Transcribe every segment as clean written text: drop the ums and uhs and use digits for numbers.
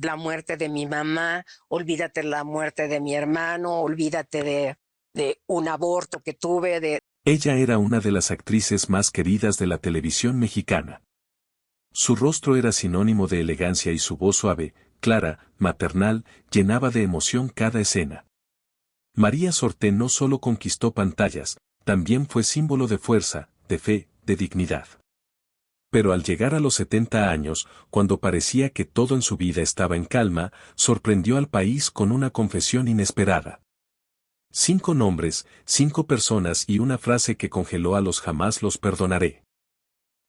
la muerte de mi mamá, olvídate la muerte de mi hermano, olvídate de un aborto que tuve, de... Ella era una de las actrices más queridas de la televisión mexicana. Su rostro era sinónimo de elegancia y su voz suave, clara, maternal, llenaba de emoción cada escena. María Sorté no solo conquistó pantallas, también fue símbolo de fuerza, de fe, de dignidad. Pero al llegar a los 70 años, cuando parecía que todo en su vida estaba en calma, sorprendió al país con una confesión inesperada. 5 nombres, 5 personas y una frase que congeló a los jamás los perdonaré.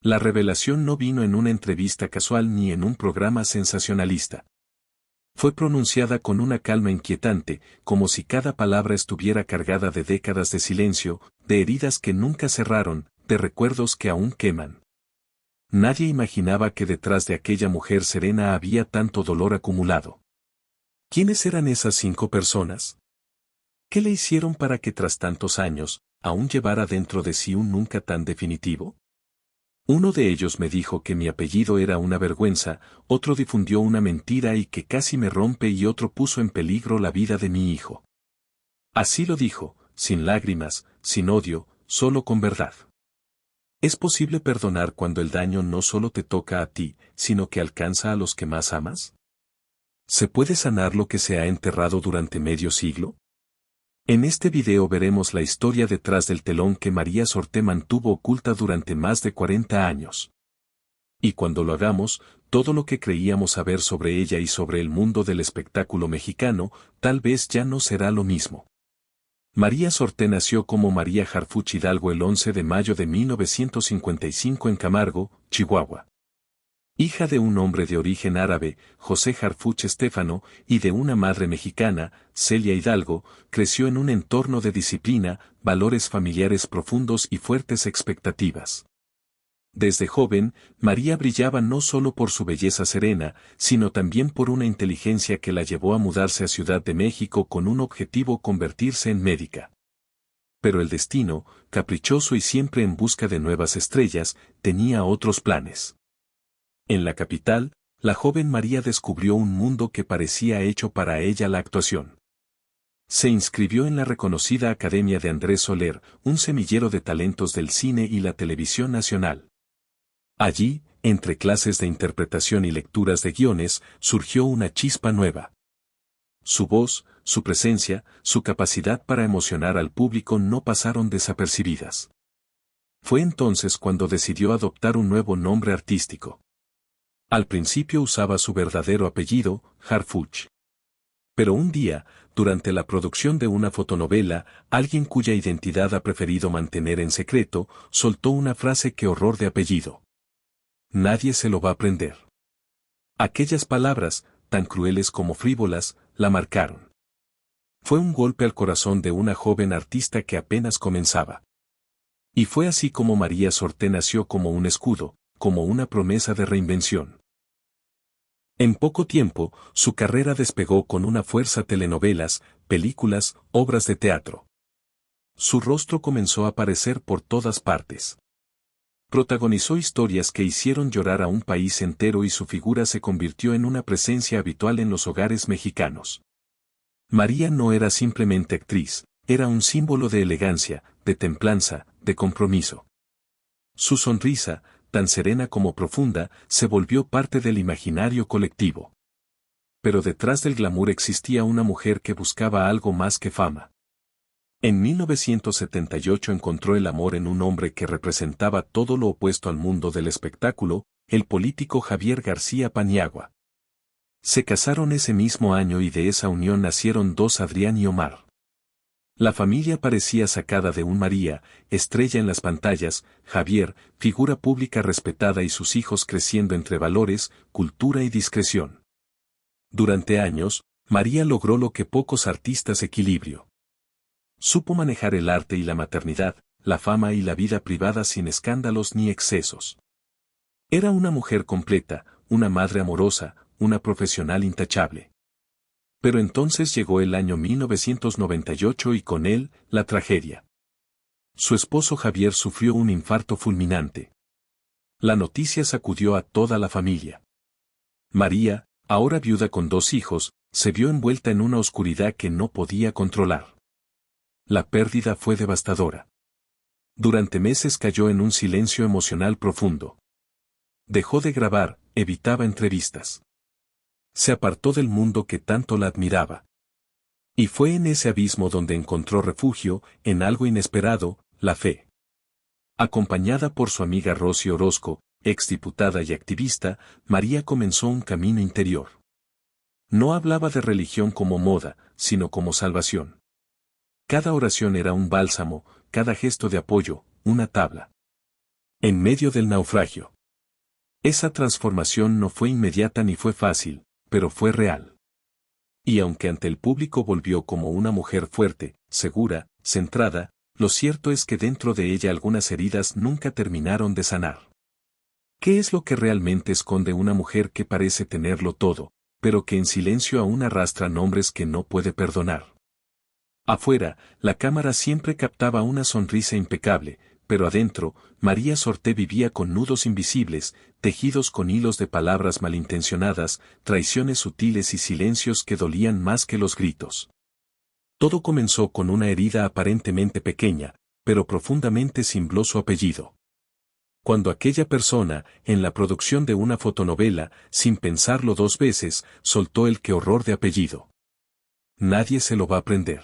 La revelación no vino en una entrevista casual ni en un programa sensacionalista. Fue pronunciada con una calma inquietante, como si cada palabra estuviera cargada de décadas de silencio, de heridas que nunca cerraron, de recuerdos que aún queman. Nadie imaginaba que detrás de aquella mujer serena había tanto dolor acumulado. ¿Quiénes eran esas 5 personas? ¿Qué le hicieron para que tras tantos años, aún llevara dentro de sí un nunca tan definitivo? Uno de ellos me dijo que mi apellido era una vergüenza, otro difundió una mentira y que casi me rompe y otro puso en peligro la vida de mi hijo. Así lo dijo, sin lágrimas, sin odio, solo con verdad. ¿Es posible perdonar cuando el daño no solo te toca a ti, sino que alcanza a los que más amas? ¿Se puede sanar lo que se ha enterrado durante medio siglo? En este video veremos la historia detrás del telón que María Sorté mantuvo oculta durante más de 40 años. Y cuando lo hagamos, todo lo que creíamos saber sobre ella y sobre el mundo del espectáculo mexicano, tal vez ya no será lo mismo. María Sorté nació como María Harfuch Hidalgo el 11 de mayo de 1955 en Camargo, Chihuahua. Hija de un hombre de origen árabe, José Harfuch Estéfano, y de una madre mexicana, Celia Hidalgo, creció en un entorno de disciplina, valores familiares profundos y fuertes expectativas. Desde joven, María brillaba no solo por su belleza serena, sino también por una inteligencia que la llevó a mudarse a Ciudad de México con un objetivo: convertirse en médica. Pero el destino, caprichoso y siempre en busca de nuevas estrellas, tenía otros planes. En la capital, la joven María descubrió un mundo que parecía hecho para ella: la actuación. Se inscribió en la reconocida Academia de Andrés Soler, un semillero de talentos del cine y la televisión nacional. Allí, entre clases de interpretación y lecturas de guiones, surgió una chispa nueva. Su voz, su presencia, su capacidad para emocionar al público no pasaron desapercibidas. Fue entonces cuando decidió adoptar un nuevo nombre artístico. Al principio usaba su verdadero apellido, Harfuch. Pero un día, durante la producción de una fotonovela, alguien cuya identidad ha preferido mantener en secreto, soltó una frase: "Qué horror de apellido. Nadie se lo va a aprender". Aquellas palabras, tan crueles como frívolas, la marcaron. Fue un golpe al corazón de una joven artista que apenas comenzaba. Y fue así como María Sorté nació, como un escudo, como una promesa de reinvención. En poco tiempo, su carrera despegó con una fuerza: telenovelas, películas, obras de teatro. Su rostro comenzó a aparecer por todas partes. Protagonizó historias que hicieron llorar a un país entero y su figura se convirtió en una presencia habitual en los hogares mexicanos. María no era simplemente actriz, era un símbolo de elegancia, de templanza, de compromiso. Su sonrisa, tan serena como profunda, se volvió parte del imaginario colectivo. Pero detrás del glamour existía una mujer que buscaba algo más que fama. En 1978 encontró el amor en un hombre que representaba todo lo opuesto al mundo del espectáculo, el político Javier García Paniagua. Se casaron ese mismo año y de esa unión nacieron 2: Adrián y Omar. La familia parecía sacada de un María, estrella en las pantallas, Javier, figura pública respetada y sus hijos creciendo entre valores, cultura y discreción. Durante años, María logró lo que pocos artistas: equilibrio. Supo manejar el arte y la maternidad, la fama y la vida privada sin escándalos ni excesos. Era una mujer completa, una madre amorosa, una profesional intachable. Pero entonces llegó el año 1998 y con él, la tragedia. Su esposo Javier sufrió un infarto fulminante. La noticia sacudió a toda la familia. María, ahora viuda con 2 hijos, se vio envuelta en una oscuridad que no podía controlar. La pérdida fue devastadora. Durante meses cayó en un silencio emocional profundo. Dejó de grabar, evitaba entrevistas. Se apartó del mundo que tanto la admiraba. Y fue en ese abismo donde encontró refugio, en algo inesperado, la fe. Acompañada por su amiga Rosy Orozco, exdiputada y activista, María comenzó un camino interior. No hablaba de religión como moda, sino como salvación. Cada oración era un bálsamo, cada gesto de apoyo, una tabla. En medio del naufragio. Esa transformación no fue inmediata ni fue fácil, pero fue real. Y aunque ante el público volvió como una mujer fuerte, segura, centrada, lo cierto es que dentro de ella algunas heridas nunca terminaron de sanar. ¿Qué es lo que realmente esconde una mujer que parece tenerlo todo, pero que en silencio aún arrastra nombres que no puede perdonar? Afuera, la cámara siempre captaba una sonrisa impecable, pero adentro, María Sorté vivía con nudos invisibles, tejidos con hilos de palabras malintencionadas, traiciones sutiles y silencios que dolían más que los gritos. Todo comenzó con una herida aparentemente pequeña, pero profundamente simboló su apellido. Cuando aquella persona, en la producción de una fotonovela, sin pensarlo 2 veces, soltó el "qué horror de apellido". Nadie se lo va a aprender.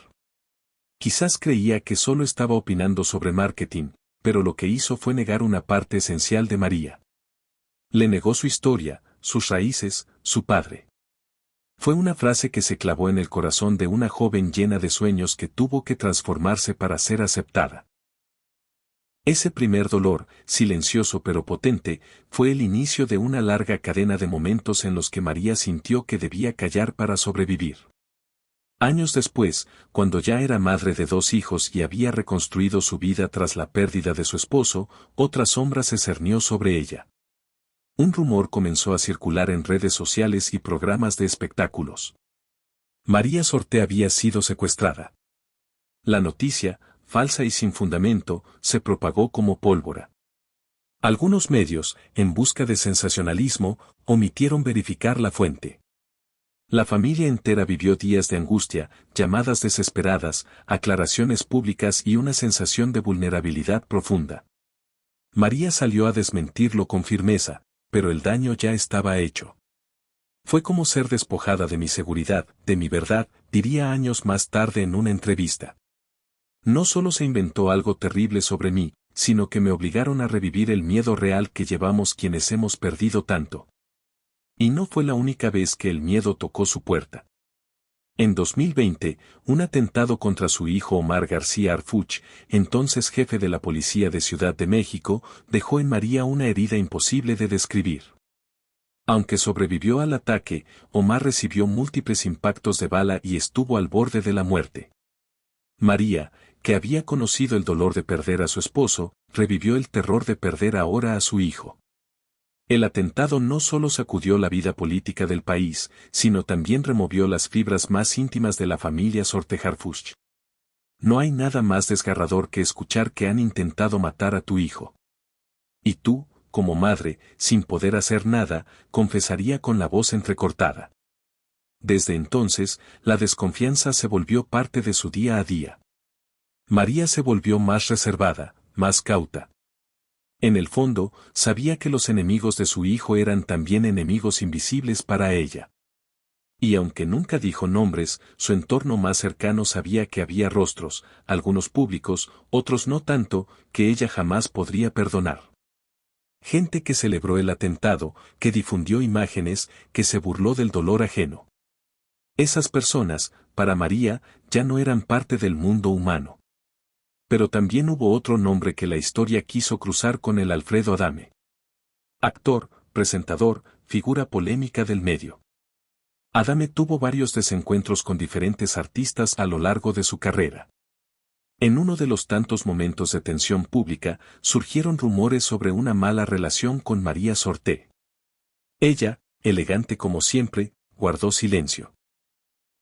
Quizás creía que solo estaba opinando sobre marketing, pero lo que hizo fue negar una parte esencial de María. Le negó su historia, sus raíces, su padre. Fue una frase que se clavó en el corazón de una joven llena de sueños que tuvo que transformarse para ser aceptada. Ese primer dolor, silencioso pero potente, fue el inicio de una larga cadena de momentos en los que María sintió que debía callar para sobrevivir. Años después, cuando ya era madre de 2 hijos y había reconstruido su vida tras la pérdida de su esposo, otra sombra se cernió sobre ella. Un rumor comenzó a circular en redes sociales y programas de espectáculos. María Sorté había sido secuestrada. La noticia, falsa y sin fundamento, se propagó como pólvora. Algunos medios, en busca de sensacionalismo, omitieron verificar la fuente. La familia entera vivió días de angustia, llamadas desesperadas, aclaraciones públicas y una sensación de vulnerabilidad profunda. María salió a desmentirlo con firmeza, pero el daño ya estaba hecho. Fue como ser despojada de mi seguridad, de mi verdad, diría años más tarde en una entrevista. No solo se inventó algo terrible sobre mí, sino que me obligaron a revivir el miedo real que llevamos quienes hemos perdido tanto. Y no fue la única vez que el miedo tocó su puerta. En 2020, un atentado contra su hijo Omar García Harfuch, entonces jefe de la policía de Ciudad de México, dejó en María una herida imposible de describir. Aunque sobrevivió al ataque, Omar recibió múltiples impactos de bala y estuvo al borde de la muerte. María, que había conocido el dolor de perder a su esposo, revivió el terror de perder ahora a su hijo. El atentado no solo sacudió la vida política del país, sino también removió las fibras más íntimas de la familia Sorté Harfuch. No hay nada más desgarrador que escuchar que han intentado matar a tu hijo. Y tú, como madre, sin poder hacer nada, confesaría con la voz entrecortada. Desde entonces, la desconfianza se volvió parte de su día a día. María se volvió más reservada, más cauta. En el fondo, sabía que los enemigos de su hijo eran también enemigos invisibles para ella. Y aunque nunca dijo nombres, su entorno más cercano sabía que había rostros, algunos públicos, otros no tanto, que ella jamás podría perdonar. Gente que celebró el atentado, que difundió imágenes, que se burló del dolor ajeno. Esas personas, para María, ya no eran parte del mundo humano. Pero también hubo otro nombre que la historia quiso cruzar con el Alfredo Adame. Actor, presentador, figura polémica del medio. Adame tuvo varios desencuentros con diferentes artistas a lo largo de su carrera. En uno de los tantos momentos de tensión pública, surgieron rumores sobre una mala relación con María Sorté. Ella, elegante como siempre, guardó silencio.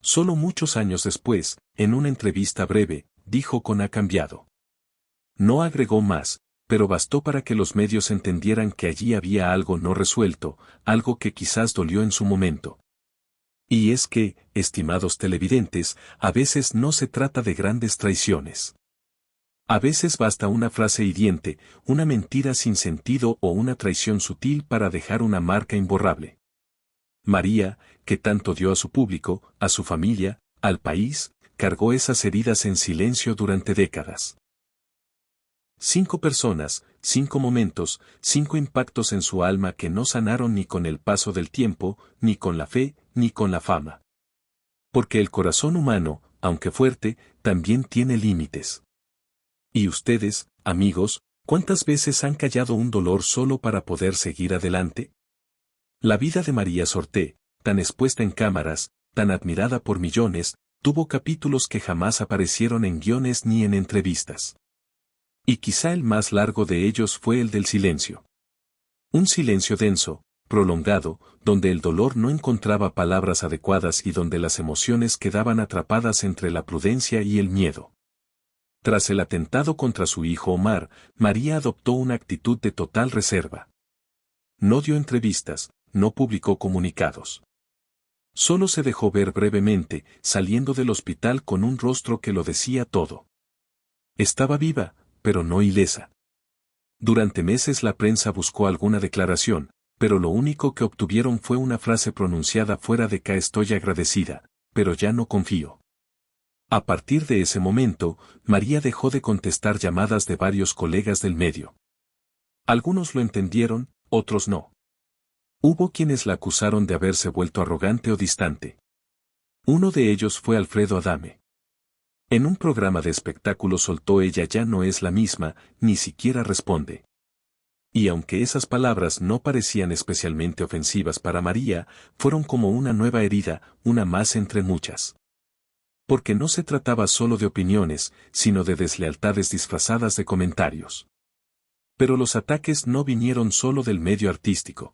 Solo muchos años después, en una entrevista breve, dijo con "ha cambiado". No agregó más, pero bastó para que los medios entendieran que allí había algo no resuelto, algo que quizás dolió en su momento. Y es que, estimados televidentes, a veces no se trata de grandes traiciones. A veces basta una frase hiriente, una mentira sin sentido o una traición sutil para dejar una marca imborrable. María, que tanto dio a su público, a su familia, al país, cargó esas heridas en silencio durante décadas. 5 personas, 5 momentos, 5 impactos en su alma que no sanaron ni con el paso del tiempo, ni con la fe, ni con la fama. Porque el corazón humano, aunque fuerte, también tiene límites. ¿Y ustedes, amigos, cuántas veces han callado un dolor solo para poder seguir adelante? La vida de María Sorté, tan expuesta en cámaras, tan admirada por millones, tuvo capítulos que jamás aparecieron en guiones ni en entrevistas. Y quizá el más largo de ellos fue el del silencio. Un silencio denso, prolongado, donde el dolor no encontraba palabras adecuadas y donde las emociones quedaban atrapadas entre la prudencia y el miedo. Tras el atentado contra su hijo Omar, María adoptó una actitud de total reserva. No dio entrevistas, no publicó comunicados. Solo se dejó ver brevemente, saliendo del hospital con un rostro que lo decía todo. Estaba viva, pero no ilesa. Durante meses la prensa buscó alguna declaración, pero lo único que obtuvieron fue una frase pronunciada fuera de "K estoy agradecida, pero ya no confío". A partir de ese momento, María dejó de contestar llamadas de varios colegas del medio. Algunos lo entendieron, otros no. Hubo quienes la acusaron de haberse vuelto arrogante o distante. Uno de ellos fue Alfredo Adame. En un programa de espectáculos soltó "ella ya no es la misma, ni siquiera responde". Y aunque esas palabras no parecían especialmente ofensivas para María, fueron como una nueva herida, una más entre muchas. Porque no se trataba solo de opiniones, sino de deslealtades disfrazadas de comentarios. Pero los ataques no vinieron solo del medio artístico.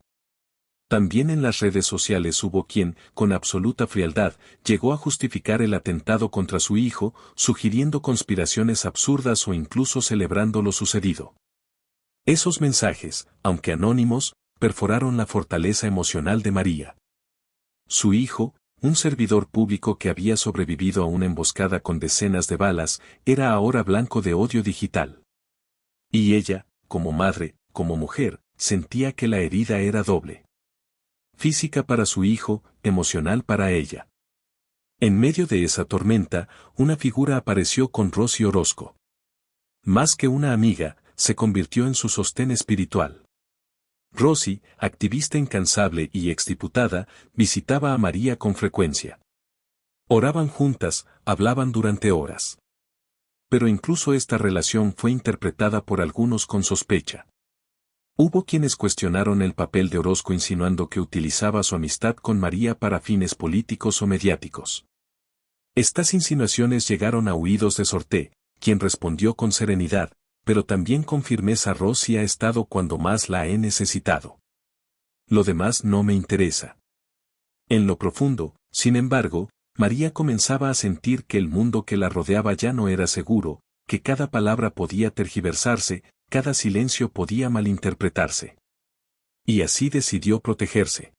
También en las redes sociales hubo quien, con absoluta frialdad, llegó a justificar el atentado contra su hijo, sugiriendo conspiraciones absurdas o incluso celebrando lo sucedido. Esos mensajes, aunque anónimos, perforaron la fortaleza emocional de María. Su hijo, un servidor público que había sobrevivido a una emboscada con decenas de balas, era ahora blanco de odio digital. Y ella, como madre, como mujer, sentía que la herida era doble. Física para su hijo, emocional para ella. En medio de esa tormenta, una figura apareció con Rosy Orozco. Más que una amiga, se convirtió en su sostén espiritual. Rosy, activista incansable y exdiputada, visitaba a María con frecuencia. Oraban juntas, hablaban durante horas. Pero incluso esta relación fue interpretada por algunos con sospecha. Hubo quienes cuestionaron el papel de Orozco insinuando que utilizaba su amistad con María para fines políticos o mediáticos. Estas insinuaciones llegaron a oídos de Sorté, quien respondió con serenidad, pero también con firmeza: Rosy ha estado cuando más la he necesitado. Lo demás no me interesa. En lo profundo, sin embargo, María comenzaba a sentir que el mundo que la rodeaba ya no era seguro, que cada palabra podía tergiversarse, cada silencio podía malinterpretarse. Y así decidió protegerse.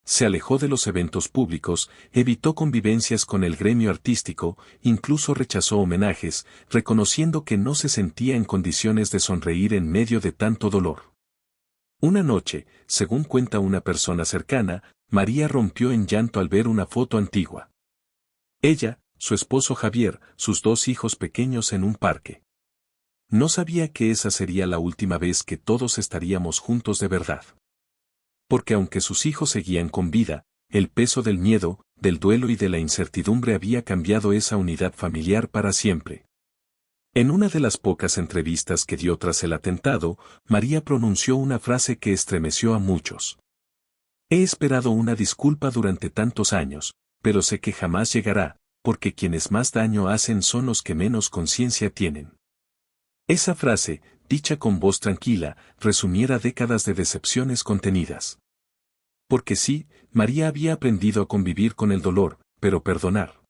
Se alejó de los eventos públicos, evitó convivencias con el gremio artístico, incluso rechazó homenajes, reconociendo que no se sentía en condiciones de sonreír en medio de tanto dolor. Una noche, según cuenta una persona cercana, María rompió en llanto al ver una foto antigua. Ella, su esposo Javier, sus 2 hijos pequeños en un parque. No sabía que esa sería la última vez que todos estaríamos juntos de verdad. Porque aunque sus hijos seguían con vida, el peso del miedo, del duelo y de la incertidumbre había cambiado esa unidad familiar para siempre. En una de las pocas entrevistas que dio tras el atentado, María pronunció una frase que estremeció a muchos. He esperado una disculpa durante tantos años, pero sé que jamás llegará, porque quienes más daño hacen son los que menos conciencia tienen. Esa frase, dicha con voz tranquila, resumiera décadas de decepciones contenidas. Porque sí, María había aprendido a convivir con el dolor, pero perdonar.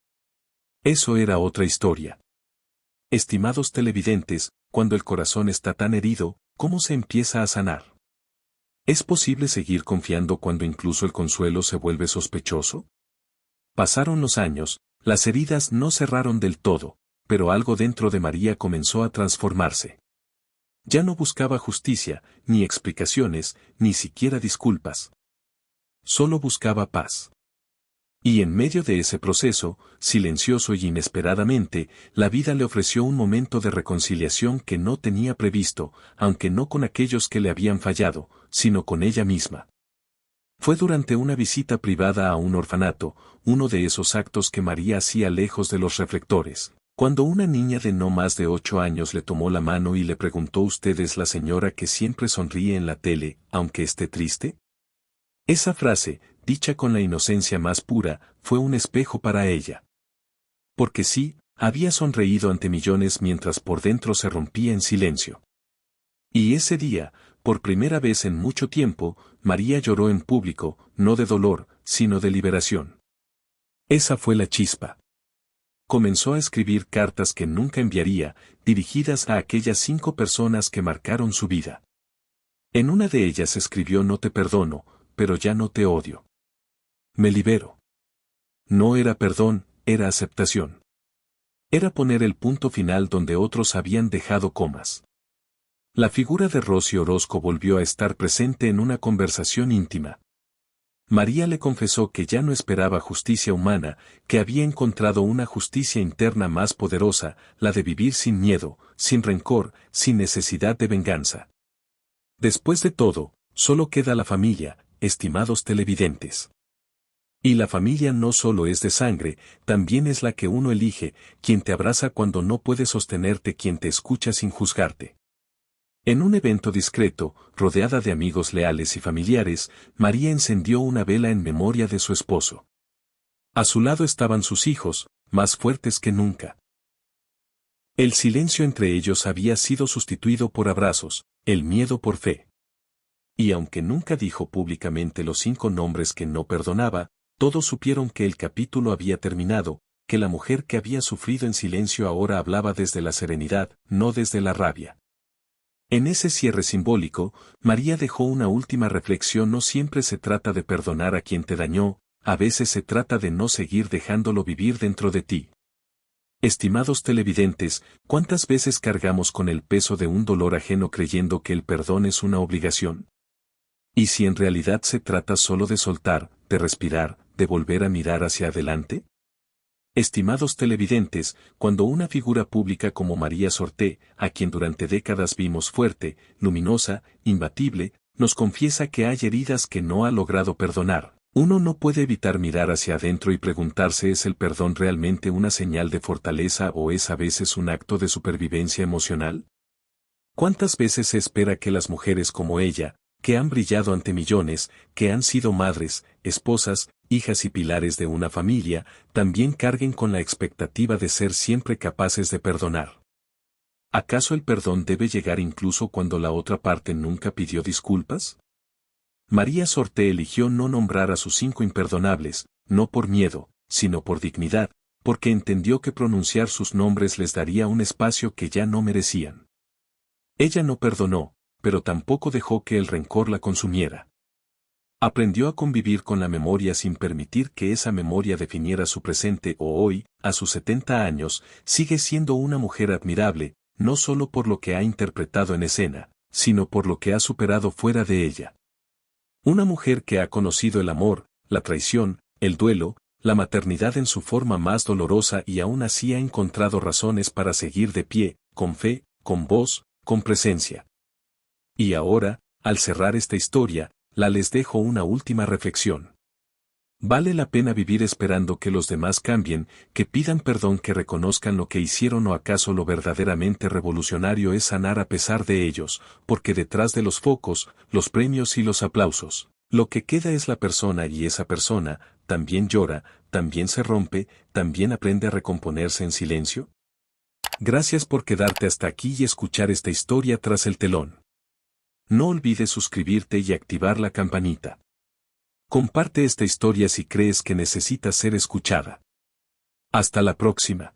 Eso era otra historia. Estimados televidentes, cuando el corazón está tan herido, ¿cómo se empieza a sanar? ¿Es posible seguir confiando cuando incluso el consuelo se vuelve sospechoso? Pasaron los años, las heridas no cerraron del todo, pero algo dentro de María comenzó a transformarse. Ya no buscaba justicia, ni explicaciones, ni siquiera disculpas. Solo buscaba paz. Y en medio de ese proceso, silencioso y inesperadamente, la vida le ofreció un momento de reconciliación que no tenía previsto, aunque no con aquellos que le habían fallado, sino con ella misma. Fue durante una visita privada a un orfanato, uno de esos actos que María hacía lejos de los reflectores, cuando una niña de no más de 8 años le tomó la mano y le preguntó: ¿Usted es la señora que siempre sonríe en la tele, aunque esté triste? Esa frase, dicha con la inocencia más pura, fue un espejo para ella. Porque sí, había sonreído ante millones mientras por dentro se rompía en silencio. Y ese día, por primera vez en mucho tiempo, María lloró en público, no de dolor, sino de liberación. Esa fue la chispa. Comenzó a escribir cartas que nunca enviaría, dirigidas a aquellas 5 personas que marcaron su vida. En una de ellas escribió: No te perdono, pero ya no te odio. Me libero. No era perdón, era aceptación. Era poner el punto final donde otros habían dejado comas. La figura de Rosy Orozco volvió a estar presente en una conversación íntima. María le confesó que ya no esperaba justicia humana, que había encontrado una justicia interna más poderosa, la de vivir sin miedo, sin rencor, sin necesidad de venganza. Después de todo, solo queda la familia, estimados televidentes. Y la familia no solo es de sangre, también es la que uno elige, quien te abraza cuando no puedes sostenerte, quien te escucha sin juzgarte. En un evento discreto, rodeada de amigos leales y familiares, María encendió una vela en memoria de su esposo. A su lado estaban sus hijos, más fuertes que nunca. El silencio entre ellos había sido sustituido por abrazos, el miedo por fe. Y aunque nunca dijo públicamente los 5 nombres que no perdonaba, todos supieron que el capítulo había terminado, que la mujer que había sufrido en silencio ahora hablaba desde la serenidad, no desde la rabia. En ese cierre simbólico, María dejó una última reflexión: no siempre se trata de perdonar a quien te dañó, a veces se trata de no seguir dejándolo vivir dentro de ti. Estimados televidentes, ¿cuántas veces cargamos con el peso de un dolor ajeno creyendo que el perdón es una obligación? ¿Y si en realidad se trata solo de soltar, de respirar, de volver a mirar hacia adelante? Estimados televidentes, cuando una figura pública como María Sorté, a quien durante décadas vimos fuerte, luminosa, imbatible, nos confiesa que hay heridas que no ha logrado perdonar, uno no puede evitar mirar hacia adentro y preguntarse: ¿es el perdón realmente una señal de fortaleza o es a veces un acto de supervivencia emocional? ¿Cuántas veces se espera que las mujeres como ella, que han brillado ante millones, que han sido madres, esposas, hijas y pilares de una familia, también carguen con la expectativa de ser siempre capaces de perdonar? ¿Acaso el perdón debe llegar incluso cuando la otra parte nunca pidió disculpas? María Sorté eligió no nombrar a sus 5 imperdonables, no por miedo, sino por dignidad, porque entendió que pronunciar sus nombres les daría un espacio que ya no merecían. Ella no perdonó, pero tampoco dejó que el rencor la consumiera. Aprendió a convivir con la memoria sin permitir que esa memoria definiera su presente, o hoy, a sus 70 años, sigue siendo una mujer admirable, no solo por lo que ha interpretado en escena, sino por lo que ha superado fuera de ella. Una mujer que ha conocido el amor, la traición, el duelo, la maternidad en su forma más dolorosa y aún así ha encontrado razones para seguir de pie, con fe, con voz, con presencia. Y ahora, al cerrar esta historia, les dejo una última reflexión. Vale la pena vivir esperando que los demás cambien, que pidan perdón, que reconozcan lo que hicieron, o acaso lo verdaderamente revolucionario es sanar a pesar de ellos, porque detrás de los focos, los premios y los aplausos, lo que queda es la persona, y esa persona, también llora, también se rompe, también aprende a recomponerse en silencio. Gracias por quedarte hasta aquí y escuchar esta historia tras el telón. No olvides suscribirte y activar la campanita. Comparte esta historia si crees que necesita ser escuchada. Hasta la próxima.